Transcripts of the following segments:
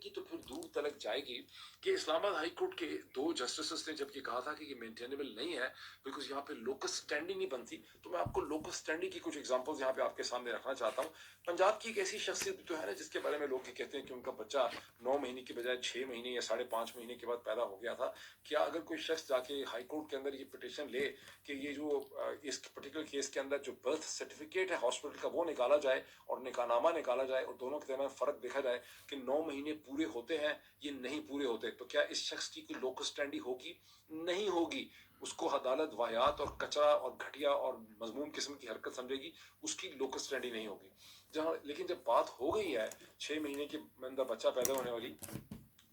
کی تو پھر دور تلک جائے گی کہ اسلام آباد ہائی کورٹ کے 2 جسٹسز نے جب یہ کہا تھا کہ یہ مینٹینیبل نہیں ہے بیکاز یہاں پہ لوکس اسٹینڈنگ نہیں بنتی، تو میں آپ کو لوکس اسٹینڈنگ کی کچھ ایگزامپلز یہاں پہ آپ کے سامنے رکھنا چاہتا ہوں۔ پنجاب کی ایک ایسی شخصیت تو ہے نا جس کے بارے میں لوگ یہ کہتے ہیں کہ ان کا بچہ 9 مہینے کی بجائے 6 مہینے یا 5.5 مہینے کے بعد پیدا ہو گیا تھا۔ کیا اگر کوئی شخص جا کے ہائی کورٹ کے اندر یہ پٹیشن لے کہ یہ جو اس پرٹیکولر کیس کے اندر جو برتھ سرٹیفکیٹ ہے ہاسپٹل کا وہ نکالا جائے اور نکاح نامہ نکالا جائے اور دونوں کے درمیان فرق دیکھا جائے کہ 9 مہینے پورے ہوتے ہیں یہ نہیں پورے ہوتے، تو کیا اس شخص کی کوئی لوکس اسٹینڈنگ ہوگی؟ نہیں ہوگی۔ اس کو عدالت واہیات اور کچرا اور گھٹیا اور مذموم قسم کی حرکت سمجھے گی، اس کی لوکس اسٹینڈنگ نہیں ہوگی۔ جہاں لیکن جب بات ہو گئی ہے 6 مہینے کے اندر بچہ پیدا ہونے والی،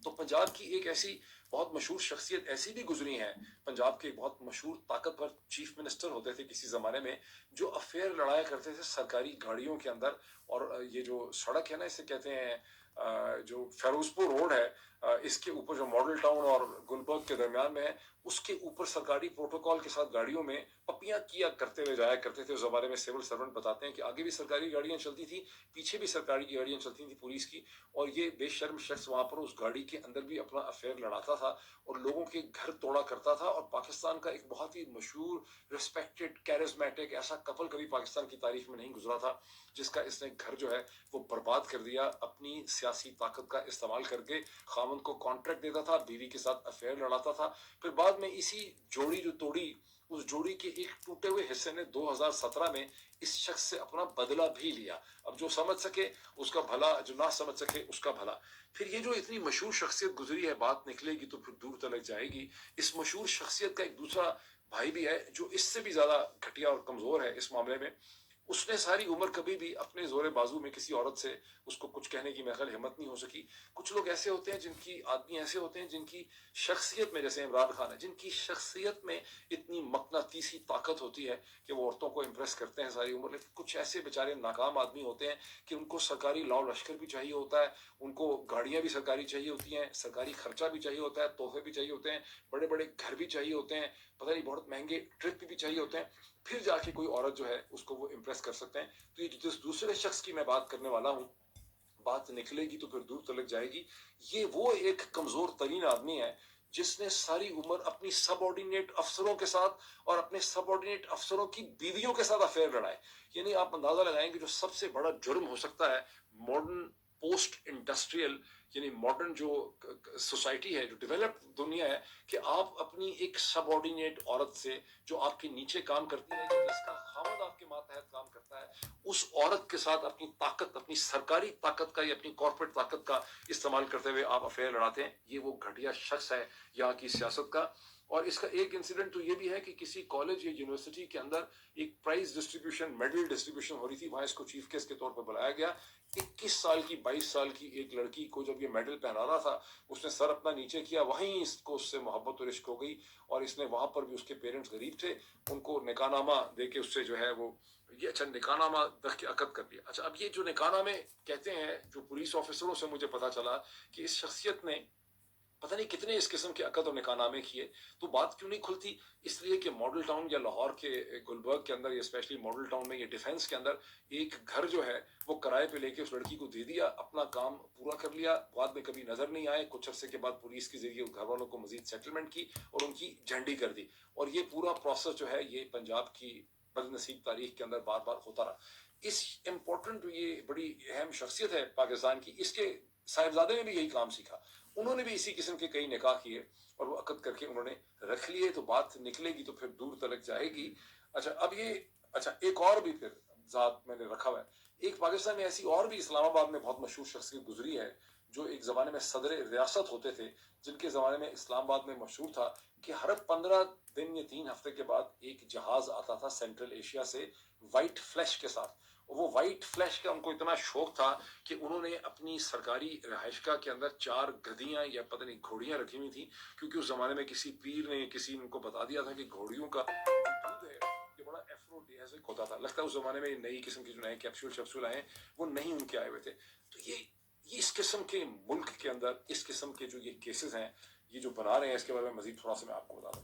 تو پنجاب کی ایک ایسی بہت مشہور شخصیت ایسی بھی گزری ہیں، پنجاب کے بہت مشہور طاقتور چیف منسٹر ہوتے تھے کسی زمانے میں، جو افیئر لڑایا کرتے تھے سرکاری گاڑیوں کے اندر، اور یہ جو سڑک ہے نا اسے کہتے ہیں جو فیروز پور روڈ ہے، اس کے اوپر جو ماڈل ٹاؤن اور گلبرگ کے درمیان میں ہے، اس کے اوپر سرکاری پروٹوکول کے ساتھ گاڑیوں میں پپیاں کیا کرتے ہوئے جایا کرتے تھے۔ اس زمانے میں سیول سرونٹ بتاتے ہیں کہ آگے بھی سرکاری گاڑیاں چلتی تھی، پیچھے بھی سرکاری گاڑیاں چلتی تھیں پولیس کی، اور یہ بے شرم شخص وہاں پر اس گاڑی کے اندر بھی اپنا افیئر لڑاتا تھا اور لوگوں کے گھر توڑا کرتا تھا، اور پاکستان کا ایک بہت ہی مشہور ریسپیکٹڈ کیرزمیٹک ایسا کپل کبھی پاکستان کی تاریخ میں نہیں گزرا تھا جس کا اس نے گھر جو ہے وہ برباد کر دیا اپنی سیاسی طاقت کا استعمال کر کے۔ خاوند کو کانٹریکٹ دیتا تھا، بیوی کے ساتھ افیئر لڑاتا تھا، پھر بعد میں اسی جوڑی جو توڑی، اس جوڑی کے ایک ٹوٹے ہوئے حصے نے 2017 میں اس شخص سے اپنا بدلہ بھی لیا۔ اب جو سمجھ سکے اس کا بھلا، جو نہ سمجھ سکے اس کا بھلا۔ پھر یہ جو اتنی مشہور شخصیت گزری ہے، بات نکلے گی تو پھر دور تلک جائے گی۔ اس مشہور شخصیت کا ایک دوسرا بھائی بھی ہے جو اس سے بھی زیادہ گھٹیا اور کمزور ہے اس معاملے میں۔ اس نے ساری عمر کبھی بھی اپنے زور بازو میں کسی عورت سے اس کو کچھ کہنے کی میرے خیال ہمت نہیں ہو سکی۔ کچھ لوگ ایسے ہوتے ہیں آدمی ایسے ہوتے ہیں جن کی شخصیت میں، جیسے عمران خان ہے، جن کی شخصیت میں اتنی مقناطیسی طاقت ہوتی ہے کہ وہ عورتوں کو امپریس کرتے ہیں ساری عمر۔ لیکن کچھ ایسے بیچارے ناکام آدمی ہوتے ہیں کہ ان کو سرکاری لاؤ لشکر بھی چاہیے ہوتا ہے، ان کو گاڑیاں بھی سرکاری چاہیے ہوتی ہیں، سرکاری خرچہ بھی چاہیے ہوتا ہے، تحفے بھی چاہیے ہوتے ہیں، بڑے بڑے گھر بھی چاہیے ہوتے ہیں، پتہ نہیں بہت مہنگے ٹرپ بھی چاہیے ہوتے ہیں، پھر جا کے کوئی عورت جو ہے اس کو وہ امپریس کر سکتے ہیں۔ تو یہ جس دوسرے شخص کی میں بات کرنے والا ہوں، بات نکلے گی تو پھر دور تلک جائے گی، یہ وہ ایک کمزور ترین آدمی ہے جس نے ساری عمر اپنی سب آرڈینیٹ افسروں کے ساتھ اور اپنے سب آرڈینیٹ افسروں کی بیویوں کے ساتھ افیئر لڑائے۔ یعنی آپ اندازہ لگائیں کہ جو سب سے بڑا جرم ہو سکتا ہے ماڈرن پوسٹ انڈسٹریل، یعنی ماڈرن جو سوسائٹی ہے، جو ڈیولپ دنیا ہے، کہ آپ اپنی ایک سب آرڈینیٹ عورت سے جو آپ کے نیچے کام کرتی ہے، جس کا خاوند آپ کے ماتحت کام کرتا ہے، اس عورت کے ساتھ اپنی طاقت، اپنی سرکاری طاقت کا یا اپنی کارپوریٹ طاقت کا استعمال کرتے ہوئے آپ افیئر لڑاتے ہیں۔ یہ وہ گھٹیا شخص ہے یہاں کی سیاست کا۔ اور اس کا ایک انسیڈنٹ تو یہ بھی ہے کہ کسی کالج یا یونیورسٹی کے اندر ایک پرائز ڈسٹریبیوشن، میڈل ڈسٹریبیوشن ہو رہی تھی، وہاں اس کو چیف گیسٹ کے طور پر بلایا گیا۔ 21 سال کی، 22 سال کی ایک لڑکی کو جب یہ میڈل پہنانا تھا، اس نے سر اپنا نیچے کیا، وہیں اس کو اس سے محبت اور عشق ہو گئی، اور اس نے وہاں پر بھی، اس کے پیرنٹس غریب تھے، ان کو نکاح نامہ دے کے اس سے جو ہے وہ یہ اچھا نکاح نامہ دخ کے عقد کر دیا۔ اچھا اب یہ جو نکاح نامے کہتے ہیں، جو پولیس آفیسروں سے مجھے پتا چلا کہ اس شخصیت نے پتہ نہیں کتنے اس قسم کے عقد اور نکاح نامے کیے، تو بات کیوں نہیں کھلتی؟ اس لیے کہ ماڈل ٹاؤن یا لاہور کے گلبرگ کے اندر، یا اسپیشلی ماڈل ٹاؤن میں، یہ ڈیفینس کے اندر ایک گھر جو ہے وہ کرائے پہ لے کے اس لڑکی کو دے دیا، اپنا کام پورا کر لیا، بعد میں کبھی نظر نہیں آئے، کچھ عرصے کے بعد پولیس کے ذریعے گھر والوں کو مزید سیٹلمنٹ کی اور ان کی جھنڈی کر دی، اور یہ پورا پروسیس جو ہے یہ پنجاب کی بد نصیب تاریخ کے اندر بار بار ہوتا رہا۔ اس امپورٹنٹ جو یہ بڑی اہم شخصیت ہے پاکستان کی، اس کے صاحبزادے نے بھی یہی کام سیکھا، انہوں نے بھی اسی قسم کے کئی نکاح کیے اور وہ عقد کر کے انہوں نے رکھ لیے۔ تو بات نکلے گی تو پھر دور تلک جائے گی۔ اچھا اب یہ ایک اور بھی پھر ذات میں نے رکھا ہوا ہے، ایک پاکستان میں ایسی اور بھی اسلام آباد میں بہت مشہور شخصیت گزری ہے جو ایک زمانے میں صدر ریاست ہوتے تھے، جن کے زمانے میں اسلام آباد میں مشہور تھا کہ ہر 15 دن یا 3 ہفتے کے بعد ایک جہاز آتا تھا سینٹرل ایشیا سے وائٹ فلیش کے ساتھ۔ وہ وائٹ فلیش کا ان کو اتنا شوق تھا کہ انہوں نے اپنی سرکاری رہائش گاہ کے اندر 4 گدیاں یا پتہ نہیں گھوڑیاں رکھی ہوئی تھیں، کیونکہ اس زمانے میں کسی پیر نے کسی ان کو بتا دیا تھا کہ گھوڑیوں کا دودھ ہے یہ بڑا ایفروڈیازک ہوتا تھا۔ لگتا ہے اس زمانے میں نئی قسم کے جو نئے کیپسول آئے ہیں وہ نہیں ان کے آئے ہوئے تھے۔ تو یہ اس قسم کے ملک کے اندر اس قسم کے جو یہ کیسز ہیں، یہ جو بنا رہے ہیں، اس کے بارے میں مزید تھوڑا سا میں آپ کو بتا دوں۔